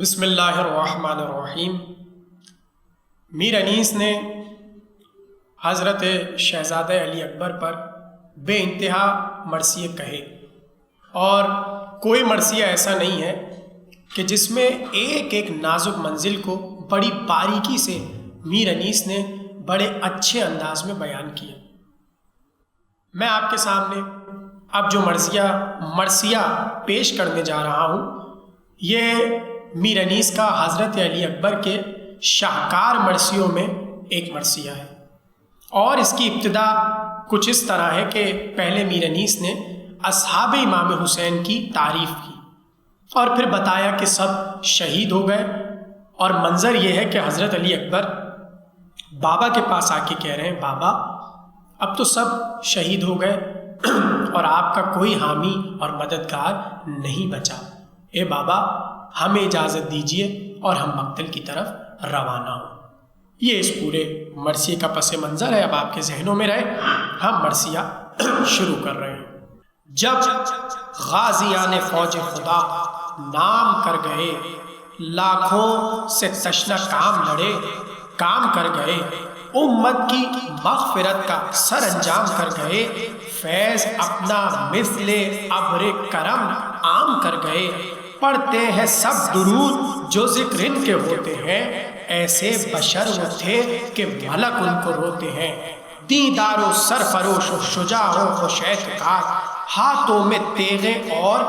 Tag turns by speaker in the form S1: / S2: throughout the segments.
S1: بسم اللہ الرحمن الرحیم۔ میر انیس نے حضرت شہزادہ علی اکبر پر بے انتہا مرثیے کہے، اور کوئی مرثیہ ایسا نہیں ہے کہ جس میں ایک ایک نازک منزل کو بڑی باریکی سے میر انیس نے بڑے اچھے انداز میں بیان کیا۔ میں آپ کے سامنے اب جو مرثیہ پیش کرنے جا رہا ہوں، یہ میر انیس کا حضرت علی اکبر کے شاہکار مرثیوں میں ایک مرثیہ ہے، اور اس کی ابتدا کچھ اس طرح ہے کہ پہلے میر انیس نے اصحاب امام حسین کی تعریف کی اور پھر بتایا کہ سب شہید ہو گئے، اور منظر یہ ہے کہ حضرت علی اکبر بابا کے پاس آ کے کہہ رہے ہیں، بابا اب تو سب شہید ہو گئے اور آپ کا کوئی حامی اور مددگار نہیں بچا، اے بابا ہمیں اجازت دیجیے اور ہم مقتل کی طرف روانہ ہوں۔ یہ اس پورے مرثیے کا پس منظر ہے، اب آپ کے ذہنوں میں رہے۔ ہم مرثیہ شروع کر رہے ہیں۔ جب غازیان فوج خدا نام کر گئے، لاکھوں سے تشنہ کام لڑے، کام کر گئے، امت کی مغفرت کا سر انجام کر گئے، فیض اپنا مثل ابر کرم عام کر گئے، پڑھتے ہیں سب درود جو ذکر ان کے ہوتے ہیں، ایسے بشر وہ تھے کہ ملک ان کو روتے ہیں، دیندار و سرفروش و شجاع و شیطکار، ہاتھوں میں تیغیں اور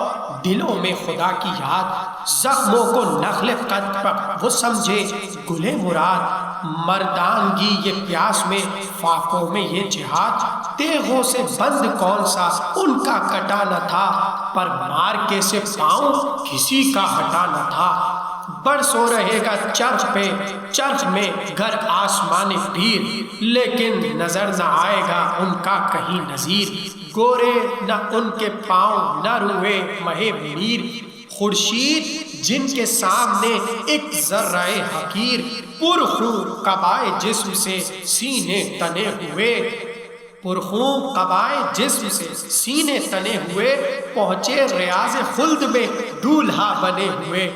S1: دلوں میں خدا کی یاد، زخموں کو نخل قد پر وہ سمجھے گلے مراد، مردانگی یہ پیاس میں، فاقوں میں یہ جہاد، تیغوں سے بند کون سا ان کا کٹا نہ تھا، پر مار کے سے پاؤں کسی کا ہٹا نہ تھا، برسوں رہے گا چرخ پہ، چرخ میں گھر آسمان پیر، لیکن نظر نہ آئے گا ان کا کہیں نظیر، گورے نہ ان کے پاؤں نہ روئے مہے منیر، خورشید جن کے سامنے ایک ذرہ حقیر، پرخون قبائے جسم سے سینے تنے ہوئے، پرخون قبائے جسم سے سینے تنے ہوئے، پہنچے ریاض خلد میں دولہا بنے ہوئے،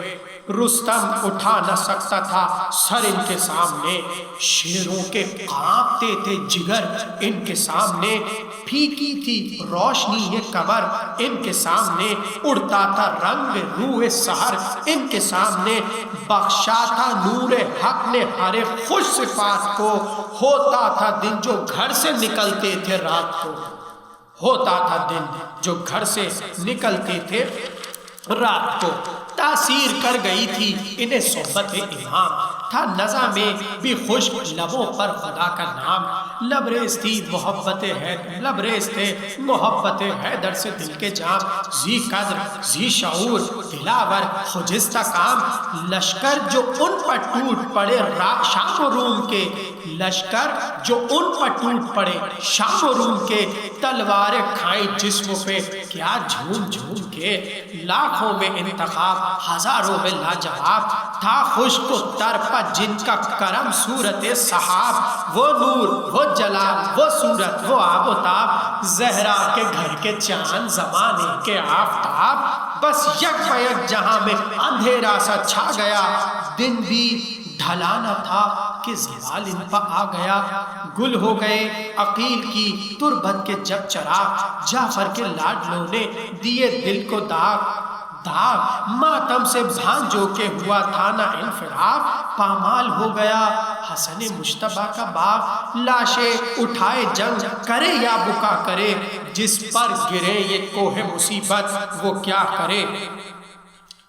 S1: رستم اٹھا نہ سکتا تھا سر ان کے سامنے، شیروں کے کانپتے تھے جگر ان کے سامنے، پھیکی تھی روشنی یہ قمر ان کے سامنے، اڑتا تھا رنگ روح سحر ان کے سامنے، بخشا تھا نور حق نے ہر خوش صفات کو، ہوتا تھا دن جو گھر سے نکلتے تھے رات کو، ہوتا تھا دن جو گھر سے نکلتے تھے رات کو، تاثیر کر گئی تھی انہیں صحبت امام، تھا نزا میں بھی خشک لبوں پر خدا کا نام، لبریز تھی محبت ہے، لبریز تھے محبت حیدر سے دل کے جام، ذی قدر ذی شعور دلاور خجستہ کام، لشکر جو ان پر ٹوٹ پڑے شام و روم کے، لشکر جو ان پر ٹوٹ پڑے شام و روم کے، تلواریں کھائیں جسموں پہ کیا جھوم جھوم کے، لاکھوں میں انتخاب ہزاروں میں لاجواب، تھا خشک و تر پر جن کا کرم صورت صحاب، وہ نور وہ جلال وہ صورت وہ آب و تاب، زہرا کے گھر کے چاند زمانے کے آفتاب، بس یک بیک جہاں میں اندھیرا سا چھا گیا، دن بھی ڈھلا نہ تھا کہ زوال ان پر آ گیا، گل ہو گئے عقیل کی تربت کے جب چراغ، جعفر کے لاڈلوں نے دیے دل کو داغ، داغ ماتم سے بھانجو کے ہوا تھا نہ انفراغ، پامال ہو گیا حسن مجتبیٰ کا باغ، لاشیں اٹھائے جنگ کرے یا بکا کرے، جس پر گرے یہ کوہ مصیبت وہ کیا کرے۔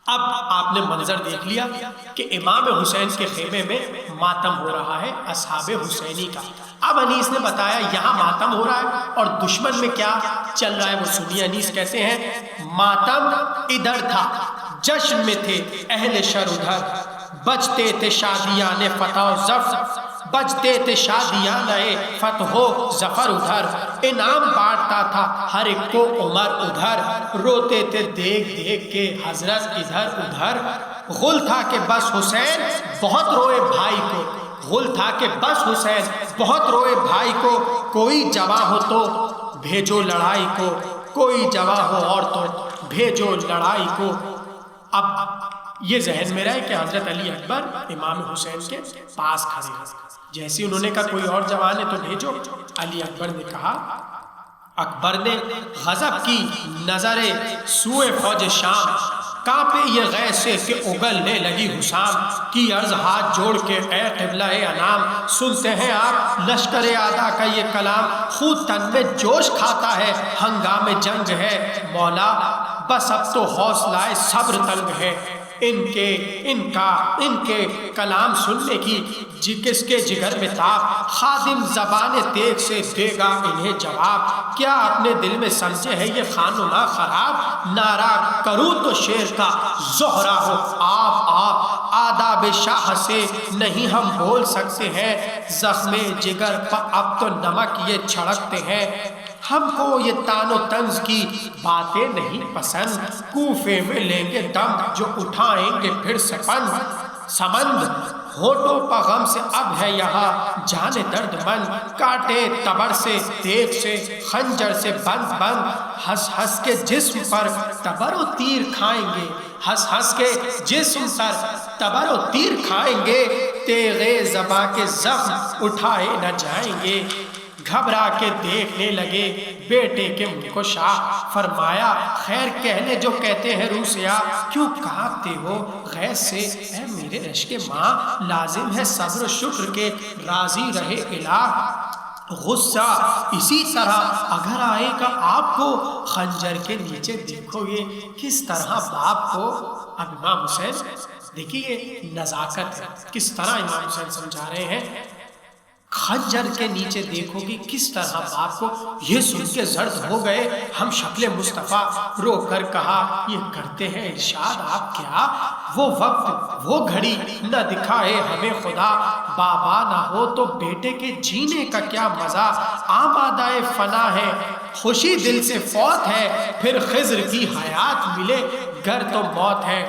S1: اب آپ نے منظر دیکھ لیا کہ امام حسین کے خیمے میں ماتم ہو رہا ہے اصحاب حسینی کا۔ اب انیس نے بتایا یہاں ماتم ہو رہا ہے اور دشمن میں کیا چل رہا ہے وہ سنیے۔ انیس کہتے ہیں ماتم ادھر تھا، جشن میں تھے اہل شر ادھر، بجتے تھے شادیاں فتح و ظفر، بجتے تھے شادیاں فتح و ظفر ادھر، انعام بانٹتا تھا ہر ایک کو عمر ادھر، روتے تھے دیکھ دیکھ کے حضرت ادھر ادھر، غل تھا کہ بس حسین بہت روئے بھائی کو، غل تھا کہ بس حسین بہت روئے بھائی کو، کوئی جواں ہو تو بھیجو لڑائی کو، کوئی جواں ہو اور تو بھیجو لڑائی کو۔ اب یہ ذہن میں رہے کہ حضرت علی اکبر امام حسین کے پاس کھڑے ہیں۔ جیسے انہوں نے کہا کوئی اور جوان ہے تو بھیجو، علی اکبر نے کہا، اکبر نے غضب کی نظر سوئے فوج شام، کانپے یہ غیظ سے کہ اگلنے لگی حسام، کی عرض ہاتھ جوڑ کے اے قبلہ انام، سنتے ہیں آپ لشکر اعداء کا یہ کلام، خود تن میں جوش کھاتا ہے ہنگام جنگ ہے، مولا بس اب تو حوصلہ صبر تنگ ہے، ان کے کلام سننے کی کس کے جگر میں تاب، خادم زبان تیغ سے دے گا انہیں جواب، کیا اپنے دل میں سمجھے ہے یہ خانما خراب، نعرہ کروں تو شیر کا زہرا ہو آپ آداب شاہ سے نہیں ہم بول سکتے ہیں، زخم جگر پر اب تو نمک یہ چھڑکتے ہیں، ہم کو یہ تان و طنز کی باتیں نہیں پسند، کوفے میں لیں گے دم جو اٹھائیں گے پھر سمند، ہونٹوں پر غم سے اب ہے یہاں جان درد مند، کاٹے تبر سے تیغ سے خنجر سے بند ہنس ہنس کے جسم پر تبر و تیر کھائیں گے، ہنس ہنس کے جسم پر تبر و تیر کھائیں گے، تیغے زباں کے زخم اٹھائے نہ جائیں گے، گھبرا کے دیکھنے لگے بیٹے کے منہ کو شاہ، فرمایا خیر کہنے جو کہتے ہیں روح سے کیوں کانپتے ہو غیظ سے اے میرے رشک ماں، لازم ہے صبر و شکر کے راضی رہے الہ، غصہ اسی طرح اگر آئے گا آپ کو خنجر کے نیچے دیکھو گے کس طرح باپ کو، اب امام حسین دیکھیے نزاکت ہے کس طرح امام حسین سمجھا رہے ہیں، خنجر کے نیچے دیکھو گی کس طرح باپ کو، یہ سن کے زرد ہو گئے ہم شکل مصطفیٰ، رو کر کہا یہ کرتے ہیں ارشاد آپ کیا، وہ وقت وہ گھڑی نہ دکھائے ہمیں خدا، بابا نہ ہو تو بیٹے کے جینے کا کیا مزہ، آمادہ فنا ہے خوشی دل سے فوت ہے، پھر خضر کی حیات ملے گر تو موت ہے،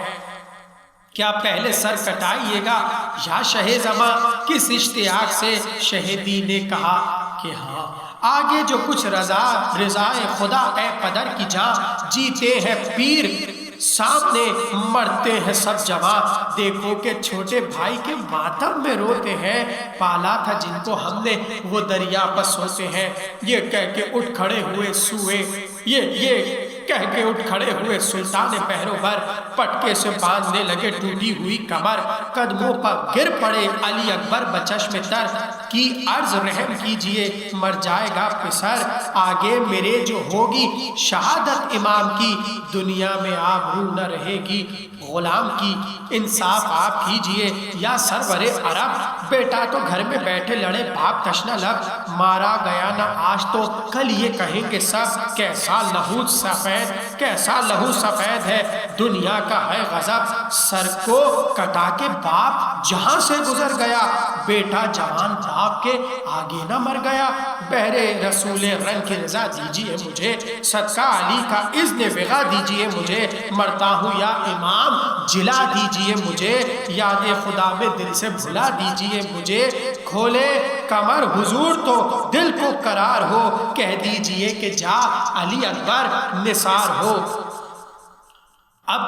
S1: کیا پہلے سر کٹائیے گا یا شہ زماں، کس اشتیاق سے شہیدی نے کہا کہ ہاں، آگے جو کچھ رضائے خدا اے پدر کی جان، جیتے ہیں پیر سامنے مرتے ہیں سب جوان، دیکھو کہ چھوٹے بھائی کے ماتم میں روتے ہیں، پالا تھا جن کو ہم نے وہ دریا پر سوتے ہیں، یہ کہہ کے اٹھ کھڑے ہوئے سوئے، یہ کہہ کے اٹھ کھڑے ہوئے سلطان پہرو بر، پٹکے سے باندھنے لگے ٹوٹی ہوئی کمر، قدموں پر گر پڑے علی اکبر بچشم تر، کی عرض رحم کیجئے مر جائے گا پسر، آگے میرے جو ہوگی شہادت امام کی، دنیا میں آبرو نہ رہے گی غلام کی، انصاف آپ کیجئے یا سرور عرب، بیٹا تو گھر میں بیٹھے لڑے باپ تشنہ لب، مارا گیا نہ آج تو کل یہ کہیں گے سب، کیسا لہو سفید ہے دنیا کا ہے غضب، سر کو کٹا کے باپ جہاں سے گزر گیا، بیٹا جوان باپ کے آگے نہ مر گیا، بہرے رسول رنگ کی رضا دیجئے مجھے، صدقہ علی کا اذن وغا دیجئے مجھے، مرتا ہوں یا امام جلا دیجئے مجھے، یاد خدا میں دل سے بھلا دیجئے مجھے، کھولے کمر حضور تو دل کو قرار ہو، کہہ دیجئے کہ جا علی اکبر نثار ہو۔ اب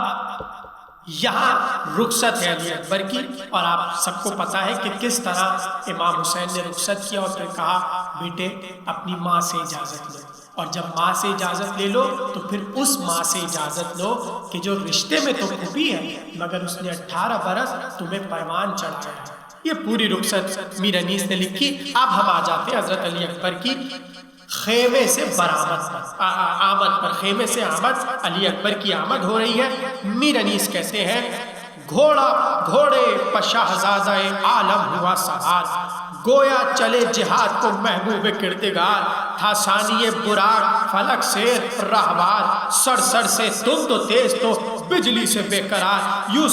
S1: یہاں رخصت ہے علی اکبر کی، اور آپ سب کو پتا ہے کہ کس طرح امام حسین نے رخصت کیا اور پھر کہا بیٹے اپنی ماں سے اجازت لو، اور جب ماں سے اجازت لے لو تو پھر اس ماں سے اجازت لو کہ جو رشتے میں تو پھوپھی ہے مگر اس نے 18 برس تمہیں پروان چڑھایا ہے۔ یہ پوری رخصت میر انیس نے لکھی۔ اب ہم آ جاتے ہیں حضرت علی اکبر کی خیمے سے آمد پر، خیمے سے آمد، علی اکبر کی آمد ہو رہی ہے۔ میر انیس کہتے ہیں گھوڑے پر شہزادہ عالم ہوا سوار، گویا چلے جہاد کو محبوب کردگار، تھا ثانی براق فلک سے رہوار، سڑ سے تم تو تیز تو بجلی سے بے قرار، یوں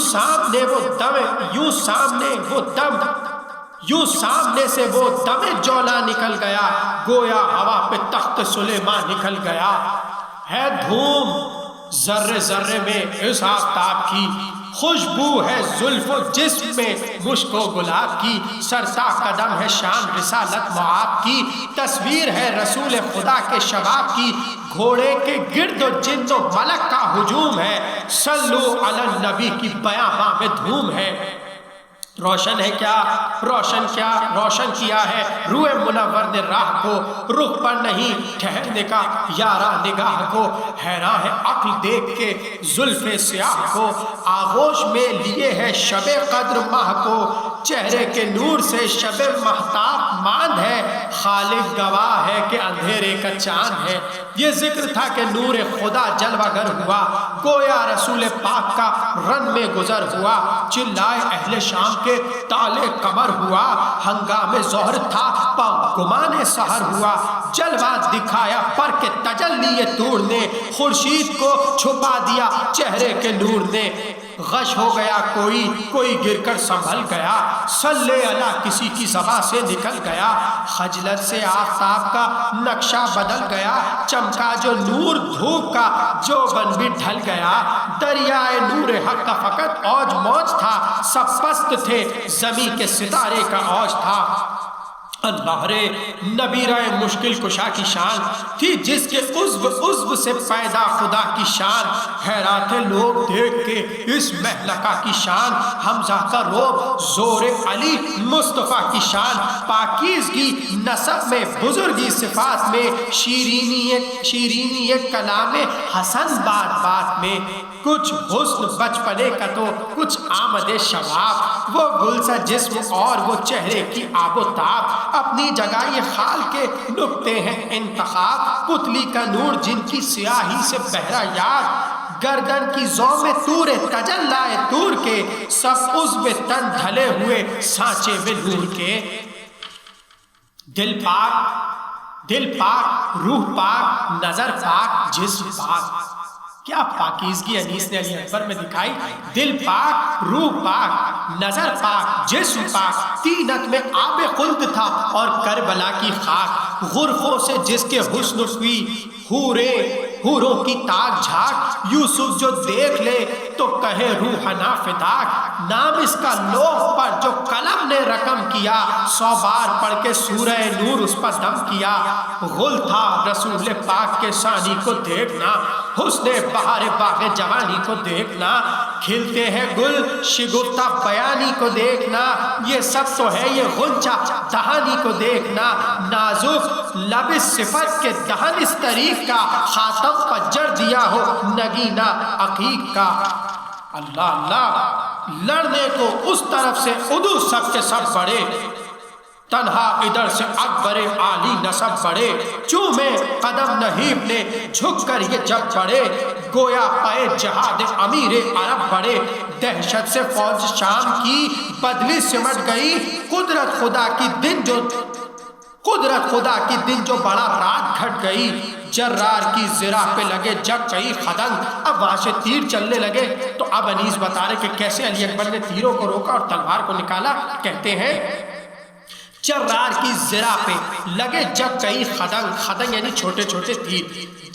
S1: سامنے سے وہ دم جولا نکل گیا، گویا ہوا پہ تخت سلیمان نکل گیا، ہے دھوم ذرے ذرے میں اس آفتاب کی، خوشبو ہے زلف و جسم میں مشک و گلاب کی، سرتا قدم ہے شان رسالت معاب کی، تصویر ہے رسول خدا کے شباب کی، گھوڑے کے گرد و جن و ملک کا ہجوم ہے، صلو علی النبی کی بیاباں میں دھوم ہے۔ روشن ہے کیا، روشن کیا، روشن کیا ہے روح منور نے راہ کو، رخ پر نہیں ٹھہرنے کا یارا نگاہ کو، حیران ہے عقل دیکھ کے زلف سیاہ کو، آغوش میں لیے ہے شب قدر ماہ کو، چہرے کے نور سے شب مہتاب ماند ہے، خالق گواہ ہے کہ اندھیرے کا چاند ہے۔ یہ ذکر تھا کہ نور خدا جلوہ گر ہوا، گویا رسول پاک کا رن میں گزر ہوا، چلائے اہل شام کے تالے قمر ہوا، ہنگام ظہر تھا گمان سحر ہوا، جلوہ دکھایا پر کے تجلی طور نے، خورشید کو چھپا دیا چہرے کے نور نے، غش ہو گیا کوئی گر کر سنبھل گیا، صلی اللہ کسی کی زبان سے نکل گیا، خجلت سے آفتاب کا نقشہ بدل گیا، چمکا جو نور دھوپ کا جو بن بھی ڈھل گیا، دریائے نور حق کا فقط اوج موج تھا، سب پست تھے زمین کے ستارے کا اوج تھا۔ اللہ رے نبی رائے مشکل کشا کی شان تھی، جس کے عضو سے پیدا خدا کی شان، حیران تھے لوگ دیکھ کے اس مہلکہ کی شان، حمزہ کا روب زور علی مصطفیٰ کی شان، پاکیزگی نسب میں بزرگی صفات میں، شیرینی کلام حسن بات بات میں، کچھ حسن بچپنے کا تو کچھ آمد شباب، وہ گل سا جسم اور وہ چہرے کی آب و تاب، اپنی جگہ یہ خال کے نکتے ہیں انتخاب، پتلی کا نور جن کی سیاہی سے بہرا یاد، گردن کی زو میں تور تجلائے تور کے، سب عضو تن ڈھلے ہوئے سانچے میں نور کے، دل پاک روح پاک نظر پاک جسم پاک، کیا پاکیزگی انیس نے علی اکبر میں دکھائی، دل پاک روح پاک نظر پاک جسم پاک، تینت میں آب خلد تھا اور کربلا کی خاک، غرفوں سے جس کے حسن ہوئی حوروں کی تاک جھاک، یوسف جو دیکھ لے تو کہے روحنا فداک، نام اس کا لوح پر جو قلم نے رقم کیا، 100 بار پڑھ کے سورہ نور اس پر دم کیا، غل تھا رسول پاک کے ثانی کو دیکھنا، حسن بہار باغ جوانی کو دیکھنا، کھلتے ہیں گل شگفتہ بیانی کو دیکھنا، یہ سب تو ہے یہ غنچہ دہانی کو دیکھنا، نازک لب صفت کے دہن اس طریق کا، خاتم پر جڑ دیا ہو نگینہ عقیق کا، اللہ اللہ لڑنے کو اس طرف سے ادو سب کے سب بڑے، تنہا ادھر سے اکبر عالی نسب بڑے، چومے قدم نہیب نے جھک کر یہ جب بڑے، گویا پائے جہاد امیر عرب بڑے، دہشت سے فوج شام کی بدلی سمٹ گئی، قدرت خدا کی دن جو بڑا رات گھٹ گئی، جرار کی زرہ پہ لگے جب کئی خدنگ، اب وہاں سے تیر چلنے لگے، تو اب انیس بتا رہے کہ کیسے علی اکبر نے تیروں کو روکا اور تلوار کو نکالا، کہتے ہیں جرار کی زرہ پہ لگے جب کئی خدنگ یعنی چھوٹے چھوٹے تیر،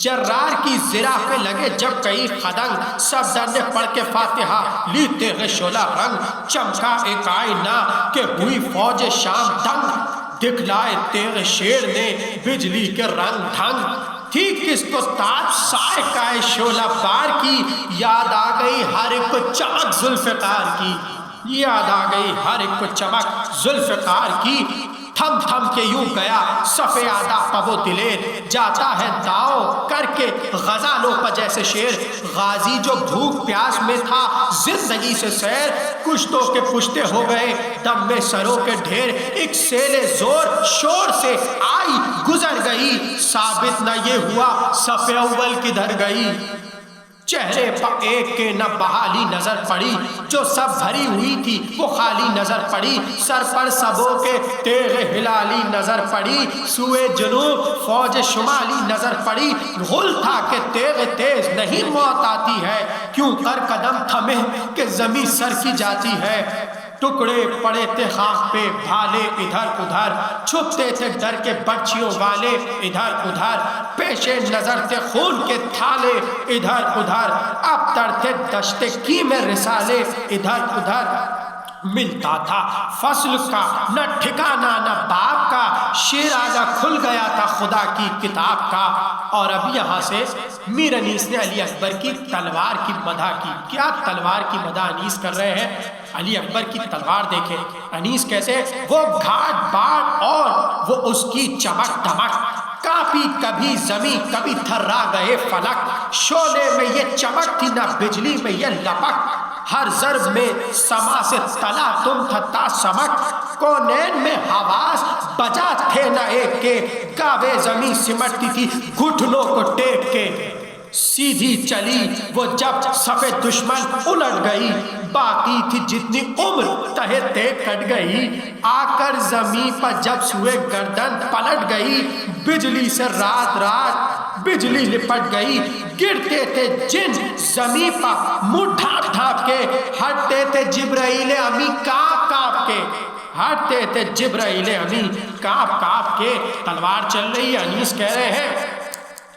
S1: جرار کی زرہ پہ لگے جب کئی خدنگ، سب در نے پڑھ کے فاتحہ لی تیغ شعلہ رنگ، چمکا ایک آئینہ کہ ہوئی فوج شام دنگ، دکھلائے تیغ شیر نے بجلی کے رنگ ڈھنگ، تھی کس کو تاج سائے کا شعلہ بار کی، یاد آ گئی ہر ایک کو چمک ذوالفقار کی، یاد آ گئی ہر ایک کو چمک ذوالفقار کی، تھم تھم کے یوں گیا صف آدھا پب و دلیر، جاتا ہے داؤ کر کے غزالوں پر جیسے شیر، غازی جو بھوک پیاس میں تھا زندگی سے سیر، کشتوں کے پشتے ہو گئے دم میں سروں کے ڈھیر، ایک سیل زور شور سے آئی گزر گئی، ثابت نہ یہ ہوا صف اول کدھر گئی، چہرے پر ایک کے نہ بحالی نظر پڑی، جو سب بھری ہوئی تھی وہ خالی نظر پڑی، سر پر سبوں کے تیغ ہلالی نظر پڑی، سوئے جنوب فوج شمالی نظر پڑی، غل تھا کہ تیغ تیز نہیں موت آتی ہے، کیوں کر قدم تھمے کہ زمین سر کی جاتی ہے، ٹکڑے پڑے تھے خاک پہ بھالے ادھر ادھر، چھپتے تھے ڈر کے برچھیوں والے ادھر ادھر، پیشے نظر تھے خون کے تھالے ادھر ادھر، اب تر تھے دشت کی میں رسالے ادھر ادھر، ملتا تھا فصل کا نہ ٹھکانا نہ باپ کا، شیرازہ کھل گیا تھا خدا کی کتاب کا۔ اور اب یہاں سے میر انیس نے علی اکبر کی تلوار کی مدح کی۔ کیا تلوار کی مدح انیس کر رہے ہیں؟ علی اکبر کی تلوار دیکھیں۔ انیس کیسے؟ وہ گھاٹ باٹ اور وہ اس کی چمک دمک، کاپی کبھی زمین کبھی تھرا گئے فلک، شعلے میں یہ چمک تھی نہ بجلی میں یہ لپک، ہر ضرب میں سما سے تلا تم تھا سمک، کونین میں حواس بجا تھے نہ ایک کے، گاوے زمین سمٹتی تھی گھٹنوں کو ٹیک کے، سیدھی چلی وہ جب صفِ دشمن الٹ گئی، باقی تھی جتنی عمر تہے تے کٹ گئی، آ کر زمین پر جب سوئے گردن پلٹ گئی، بجلی سے رات رات بجلی لپٹ گئی، گرتے تھے جن زمین پر منہ ڈھانپ ڈھانپ کے، ہٹتے تھے جبرائیل امی کانپ کانپ کے، ہٹتے تھے جبرائیل امی کانپ کانپ کے۔ تلوار چل رہی ہے، انیس کہہ رہے ہیں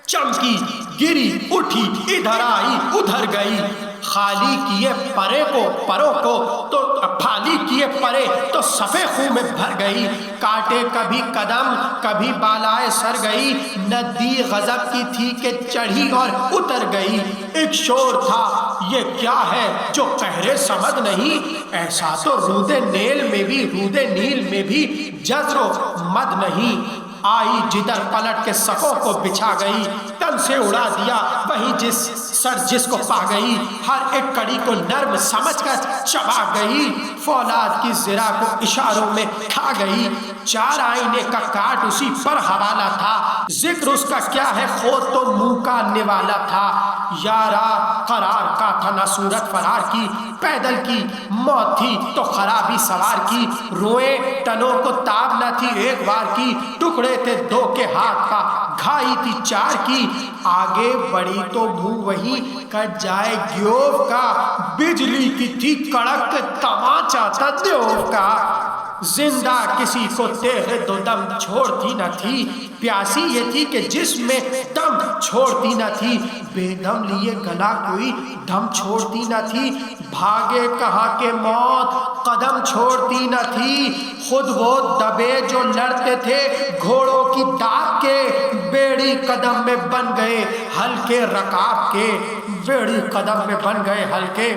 S1: چمکی گری اٹھی ادھر آئی ادھر گئی، خالی کیے پرے کو پروں کو تو پھالی کیے پرے تو صفے خون میں بھر گئی، کاٹے کبھی قدم کبھی بالائے سر گئی، ندی غضب کی تھی کہ چڑھی اور اتر گئی، ایک شور تھا یہ کیا ہے جو قہر سمد نہیں، ایسا تو رود نیل میں بھی رود نیل میں بھی جزر و مد نہیں، آئی جدھر پلٹ کے صفوں کو بچھا گئی، تن سے اڑا دیا وہی جس سر جس کو پا گئی، ہر ایک کڑی کو نرم سمجھ کر چبا گئی، فولاد کی زرہ کو اشاروں میں کھا گئی، چار آئینے کا کاٹ اسی پر حوالہ تھا، ذکر اس کا کیا ہے خود تو منہ کا نوالا تھا، یارا قرار کا تھا نہ صورت فرار کی، پیدل کی موت تھی تو خرابی سوار کی، روئے تنوں کو تاب نہ تھی ایک بار کی، ٹکڑے تھے دو کے ہاتھ کا گھائی تھی چار کی، آگے بڑی تو منہ وہی کٹ جائے گیوف کا، بجلی کی تھی کڑک تماچا تھا دیوف کا، زندہ کسی کو تیغ دو دم چھوڑتی نہ تھی، پیاسی یہ تھی کہ جس میں دم چھوڑتی نہ تھی، بے دم لیے گلا کوئی دم چھوڑتی نہ تھی، بھاگے کہاں کہ موت قدم چھوڑتی نہ تھی، خود وہ دبے جو لڑتے تھے گھوڑوں کی داغ کے، بیڑی قدم میں بن گئے ہلکے رکاب کے، بیڑی قدم میں بن گئے ہلکے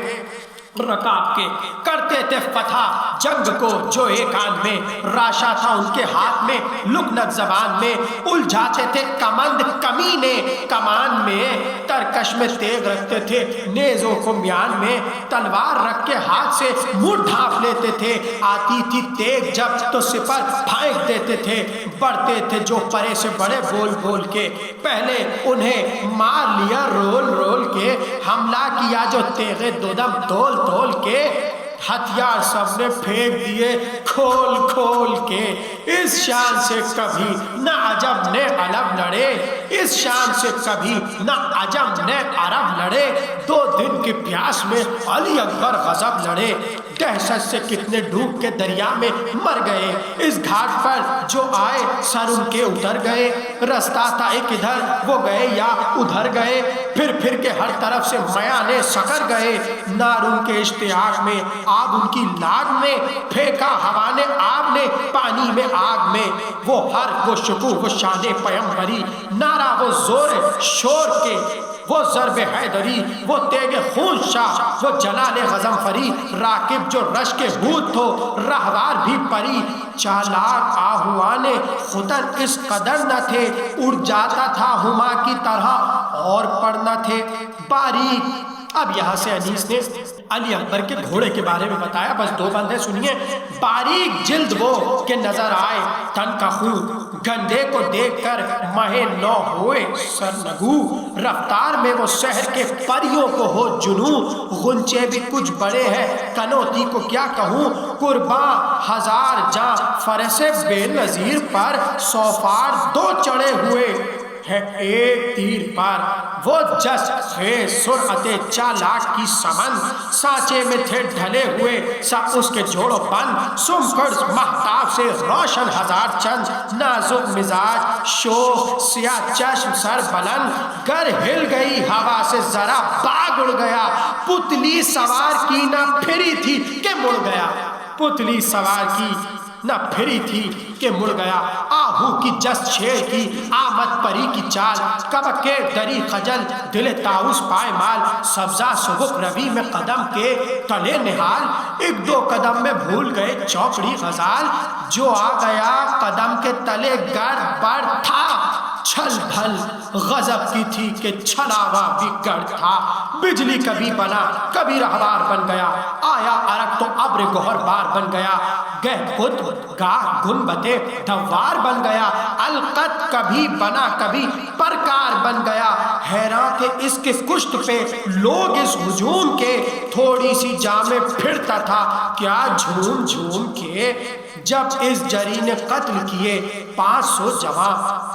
S1: رکاب کے، کرتے تھے فتح جنگ کو جو ایک آن میں، راشا تھا ان کے ہاتھ میں لکنت زبان میں، الجھاتے تھے کمند کمینے کمان میں، ترکش میں تیغ رکھتے تھے نیزوں کو میان میں، تلوار رکھ کے ہاتھ سے منہ ڈھانپ لیتے تھے، آتی تھی تیغ جب تو سپر پھینک دیتے تھے، بڑھتے تھے جو پرے سے بڑے بول بول کے، پہلے انہیں مار لیا رول رول کے، حملہ کیا جو تیغ دو دم تول تول کے، ہتھیار سب نے پھینک دیے کھول کھول کے، اس شان سے کبھی نہ عجم نے عرب لڑے، اس شان سے کبھی نہ عجم نے عرب لڑے، 2 دن کی پیاس میں علی اکبر غضب لڑے، دہشت سے کتنے ڈوب کے دریا میں مر گئے، اس گھاٹ پر جو آئے سر ان کے اتر گئے، رستہ تھا ایک ادھر وہ گئے یا ادھر گئے، پھر پھر کے ہر طرف سے میانے سکر گئے، نار ان کے اشتیاق میں آگ ان کی لاگ میں، پھینکا ہوا نے آگ نے پانی میں آگ میں، وہ ہر وہ شکوہ وہ شان پیمبری، نعرہ وہ زور شور کے، وہ ضرب حیدری، وہ تیغ خون شاہ، وہ جلال غضنفری، راکب جو رش کے بھوت تھو رہوار بھی پری، چالاک آہوان خطر اس قدر نہ تھے، اڑ جاتا تھا ہما کی طرح اور پڑ نہ تھے باریک۔ اب یہاں سے انیس نے علی اکبر کے گھوڑے کے بارے میں بتایا، بس 2 بندے سنیے، باریک جلد وہ کہ نظر آئے تن کا خون، گندے کو دیکھ کر مہے نو ہوئے سرنگو، رفتار میں وہ شہر کے پریوں کو ہو جنوں، غنچے بھی کچھ بڑے ہیں کنوتی کو کیا کہوں، قرباں 1000 جاں فرس بے نظیر پر، سوفار 2 چڑھے ہوئے ہے ایک تیر پر، وہ جس ہے سرعت چالاک کی سمن، سانچے میں تھے ڈھلے ہوئے سب اس کے جوڑوں بند، سمکڑ مہتاب سے روشن 1000 چند، نازک مزاج شوخ سیاہ چشم سر بلند، گر ہل گئی ہوا سے ذرا باغ اڑ گیا، پتلی سوار کی نہ پھری تھی کہ مڑ گیا، پتلی سوار کی نہ پھری تھی کہ مڑ گیا، آہو کی جست شیر کی آمد پری کی چال، کبکے دری خجل دل طاؤس پائے مال، سبزہ سبک روی میں قدم کے تلے نہال، ایک دو قدم میں بھول گئے چوکڑی غزال، جو آ گیا قدم کے تلے گڑبڑ تھا، چھل بھل غضب کی تھی کہ چھلاوا بھی گڑ تھا، بجلی کبھی بنا کبھی رہوار بن گیا، آیا عرق تو ابر گوہر بار بن گیا، گہ خود گاہ گنبدے دوار بن گیا، القت کبھی بنا کبھی پرکار بن گیا، حیران تھے اس کے کشت پہ لوگ اس ہجوم کے، تھوڑی سی جاں میں پھرتا تھا کیا جھوم جھوم کے، جب اس جری نے قتل کیے 500 جوان،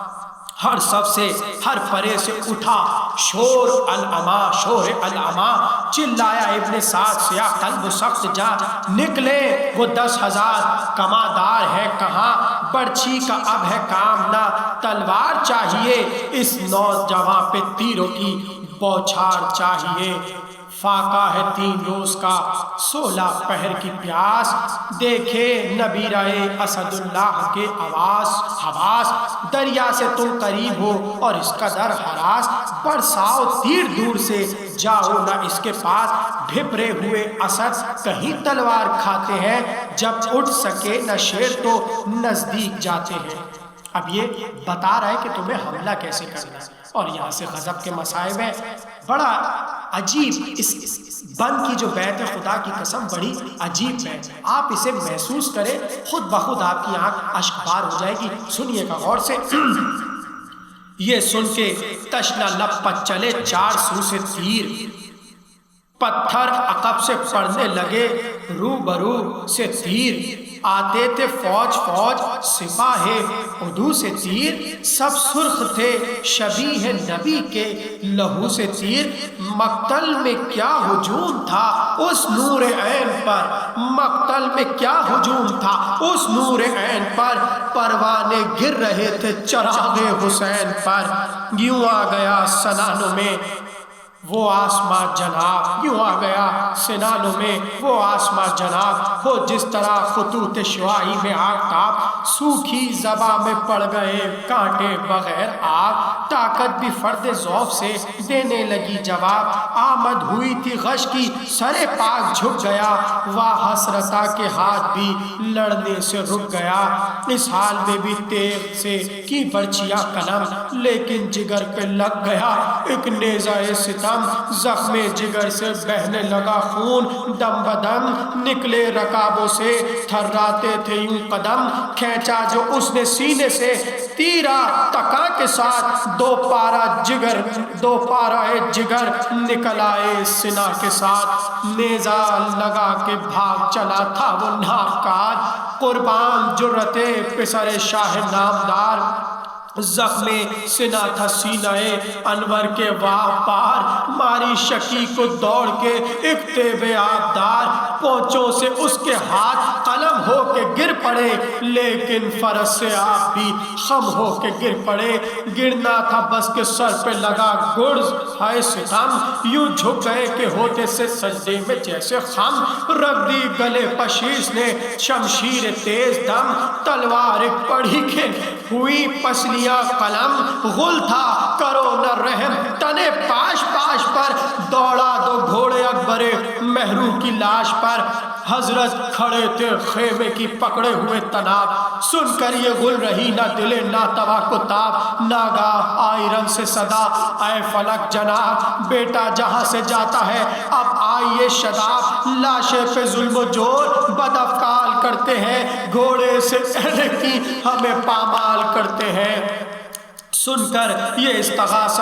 S1: ہر صف سے ہر پرے سے اٹھا شور العما، شور العما، چلایا ابن سعد سیاہ قلب و سخت جا، نکلے وہ 10,000 کمادار ہے کہاں، برچھی کا اب ہے کام نہ تلوار چاہیے، اس نوجوان پہ تیروں کی بوچھار چاہیے، فاقہ ہے 3 روز کا 16 پہر کی پیاس، دیکھے نبیرہ اسد اللہ کے حواس، دریا سے تم قریب ہو اور اس کا در حراس، برساؤ تیر دور سے جاؤ نہ اس کے پاس، بھپرے ہوئے اسد کہیں تلوار کھاتے ہیں، جب اٹھ سکے نہ شیر تو نزدیک جاتے ہیں۔ اب یہ بتا رہا ہے کہ تمہیں حملہ کیسے کرنا ہے، اور یہاں سے غضب کے مصائب ہیں، بڑا عجیب، اس بند کی جو بیعت خدا کی قسم بڑی عجیب ہے، آپ اسے محسوس کریں، خود بخود آپ کی آنکھ اشک بار ہو جائے گی۔ سنیے گا غور سے، یہ سن کے تشنہ لب پر چلے 4 سو سے تیر، پتھر عقب سے پڑنے لگے روبرو سے تیر، آتے تھے فوج فوج سپاہ عدو سے تیر، سب سرخ تھے شبیہ نبی کے لہو سے تیر، مقتل میں کیا ہجوم تھا اس نور عین پر، مقتل میں کیا ہجوم تھا اس نور عین پر، پروانے گر رہے تھے چراغ حسین پر، یوں آ گیا سنانوں میں وہ آسمان جناب، یوں آ گیا سنانوں میں وہ آسمان جناب، ہو جس طرح خطوط شعاعی میں آفتاب، سوکھی زباں میں پڑ گئے کانٹے بغیر آگ، طاقت بھی فرد ضعف سے دینے لگی جواب، آمد ہوئی تھی غش کی سرے پاک جھک گیا، واہ حسرتا کے ہاتھ بھی لڑنے سے رک گیا، اس حال میں بھی تیغ سے کی برچیاں قلم، لیکن جگر پہ لگ گیا ایک نیزہ ستم، زخم جگر سے بہنے لگا خون، دم بدم نکلے رکابوں سے تھراتے تھے یوں قدم، کھینچا جو اس نے سینے سے تیرا تکا کے ساتھ، 2 پارہ جگر نکل آئے سنا کے ساتھ، نیزہ لگا کے بھاگ چلا تھا وہ ناکار، قربان جرت پسر شاہ نامدار، زخم سنا تھا سینہ انور کے واہ پار، ماری شکی کو دوڑ کے اکتب آبدار، پونچوں سے اس کے ہاتھ قلم ہو کے گر پڑے، لیکن فرس سے آپ بھی خم ہو کے گر پڑے، گرنا تھا بس کے سر پہ لگا گرز ہائے ستم، یوں جھک گئے کہ ہوتے سے سجدے میں جیسے خم، رکھ دی گلے پشیش نے شمشیر تیز دم، تلوار پڑھی کے ہوئی پسلیاں قلم، غل تھا کرو نہ رحم تنے پاش پاش پر، دوڑا 2 گھوڑے اکبر مہرو کی لاش پر، حضرت کھڑے تھے خیمے کی پکڑے ہوئے تناب، سن کر یہ غل رہی نہ دل ناتوا کو تاب، ناگاہ آئی رنگ سے صدا اے فلک جناب، بیٹا جہاں سے جاتا ہے اب آئیے شداب، لاشے پہ ظلم و جور بد افعال کرتے ہیں، گھوڑے سے کی ہمیں پامال کرتے ہیں، سن کر یہ استغاثہ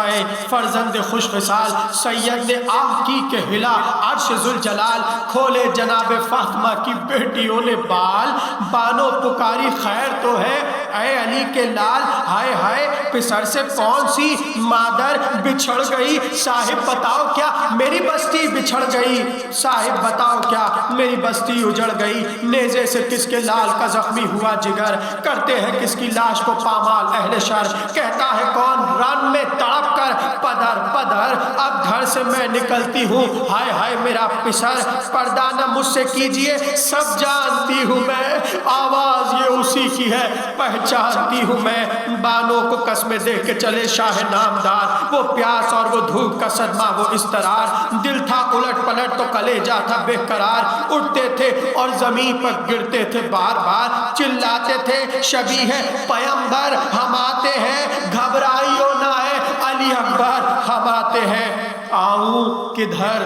S1: فرزند خوش خصال، سید نے آہ کی کہ ہلا عرش ذوالجلال، کھولے جناب فاطمہ کی بیٹیوں نے بال، بانو پکاری خیر تو ہے اے علی کے لال، ہائے ہائے پسر سے کون سی مادر بچھڑ گئی، صاحب بتاؤ کیا میری بستی بچھڑ گئی، صاحب بتاؤ کیا میری بستی اجڑ گئی، نیزے سے کس کے لال کا زخمی ہوا جگر، کرتے ہیں کس کی لاش کو پامال اہل شر، کہتا ہے کون رن میں تڑپ کر پدر پدر، اب گھر سے میں نکلتی ہوں، ہائے ہائے میرا پسر، پردہ نہ مجھ سے کیجئے، سب جانتی ہوں میں، آواز یہ اسی کی ہے پہچانتی ہوں میں، بانوں کو قسمیں دے کے چلے شاہ نامدار، وہ پیاس اور وہ دھوپ کا صدمہ وہ اضطرار، دل تھا الٹ پلٹ تو کلیجہ تھا بے قرار، اٹھتے تھے اور زمین پر گرتے تھے بار بار، چلاتے تھے شبیہ پیمبر ہم آتے ہیں، گھبرائیو نہ ہے علی اکبر ہم آتے ہیں، آؤں کدھر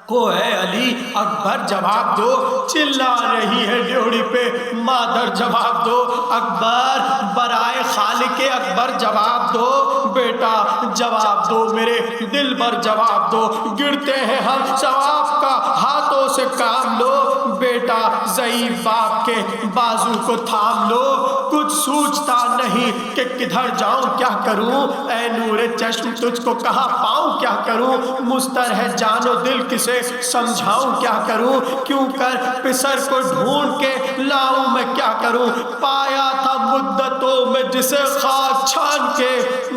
S1: کو ہے علی اکبر جواب دو، چلا رہی ہے ڈیوڑی پہ مادر جواب دو، اکبر برائے خالق اکبر جواب دو، بیٹا جواب دو میرے دل بر جواب دو، گرتے ہیں ہم ثواب کا ہاتھوں سے کام لو، بیٹا ضعیف باپ کے بازو کو تھام لو، کچھ سوچتا نہیں کہ کدھر جاؤں کیا کروں، اے نور چشم تجھ کو کہاں پاؤں کیا کروں، مستر ہے جان و دل کسے سمجھاؤں کیا کروں، کیوں کر پسر کو ڈھونڈ کے لاؤں میں کیا کروں، پایا تھا مدتوں میں جسے خاک چھان کے،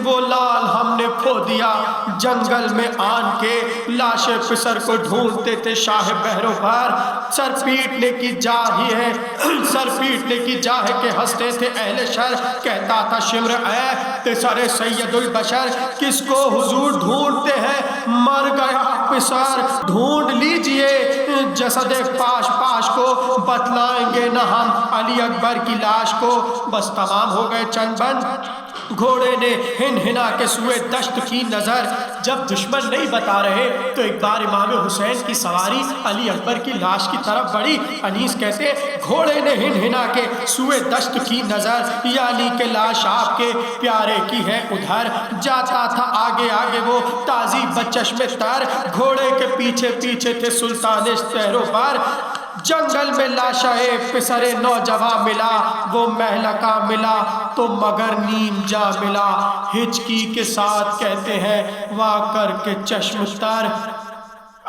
S1: وہ لال ہم نے کھو دیا جنگل میں آن کے، لاش پسر کو ڈھونڈتے تھے شاہ بحروں پر، سر پیٹنے کی جاہی ہے سر پیٹنے کی جاہ کے ہنستے تھے اہل شر، کہتا تھا شمر اے پسر سید البشر، کس کو حضور ڈھونڈتے ہیں مر گیا پسر، ڈھونڈ لیجئے جسد پاش پاش کو، بتلائیں گے نہ ہم علی اکبر کی لاش کو، بس تمام ہو گئے چند بند گھوڑے نے ہن ہنا کے سوئے دشت کی نظر، جب دشمن نہیں بتا رہے تو ایک بار امام حسین کی سواری علی اکبر کی لاش کی طرف بڑھی، انیس کہتے گھوڑے نے ہن ہنا کے سوئے دشت کی نظر، یا علی کے لاش آپ کے پیارے کی ہے ادھر، جاتا تھا آگے آگے وہ تازی بچشم تر، گھوڑے کے پیچھے پیچھے تھے سلطان شہروں پر، جنگل میں لاشا پسر نوجواں ملا، وہ مہلکا ملا تو مگر نیم جا ملا، ہچکی کے ساتھ کہتے ہیں واہ کر کے چشم تر،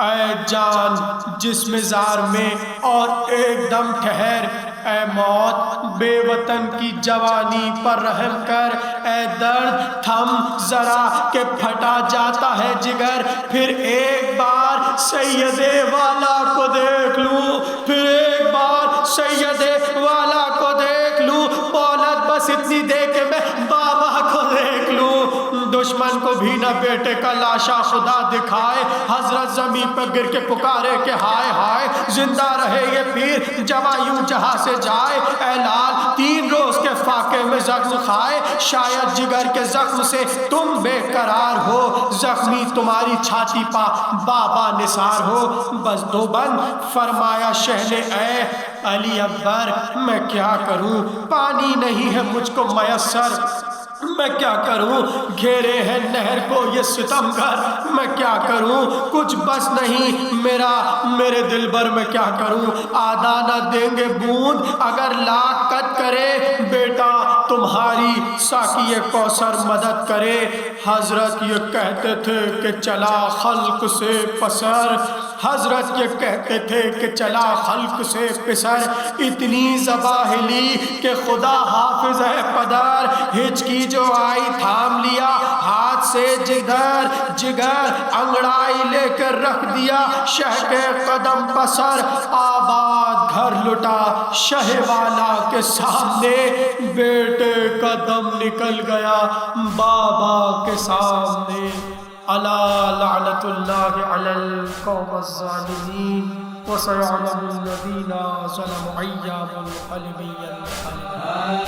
S1: اے جان جسم زار میں اور ایک دم ٹھہر، اے موت بے وطن کی جوانی پر رحم کر، اے درد تھم ذرا کہ پھٹا جاتا ہے جگر، پھر ایک بار سید والا کو دیکھ لوں، پھر ایک بار سید والا کو دیکھ لوں، مولت بس اتنی دے کہ میں بابا کو دیکھ لوں، دشمن کو بھی نہ بیٹے کا لاشا خدا دکھائے، حضرت زمین پر گر کے پکارے کہ ہائے ہائے زندہ رہے یہ پیر جواں یوں جہاں سے جائے، اے لال 3 روز کے فاقے میں زخم کھائے، شاید جگر کے زخم سے تم بے قرار ہو، زخمی تمہاری چھاتی پا بابا نثار ہو، بس 2 بند فرمایا شہ نے اے علی اکبر میں کیا کروں، پانی نہیں ہے مجھ کو میسر میں کیا کروں، گھیرے ہیں نہر کو یہ ستمگر میں کیا کروں، کچھ بس نہیں میرا میرے دل بر میں کیا کروں، آدھا نہ دیں گے بوند اگر لاکھ قد کرے، بیٹا تمہاری ساقی کوثر مدد کرے، حضرت یہ کہتے تھے کہ چلا خلق سے پسر، حضرت یہ کہتے تھے کہ چلا خلق سے پسر، اتنی زباہلی کہ خدا حافظ ہے پدر، ہچکی جو آئی تھام لیا ہاتھ سے جگر جگر، انگڑائی لے کر رکھ دیا شہ کے قدم پسر، آباد گھر لٹا شہ والا کے سامنے، بیٹے کا دم نکل گیا بابا کے سامنے، الا لعنت اللہ علی القوم الظالمین وسيعلم الذين ظلموا أيام القلب ينقلبون.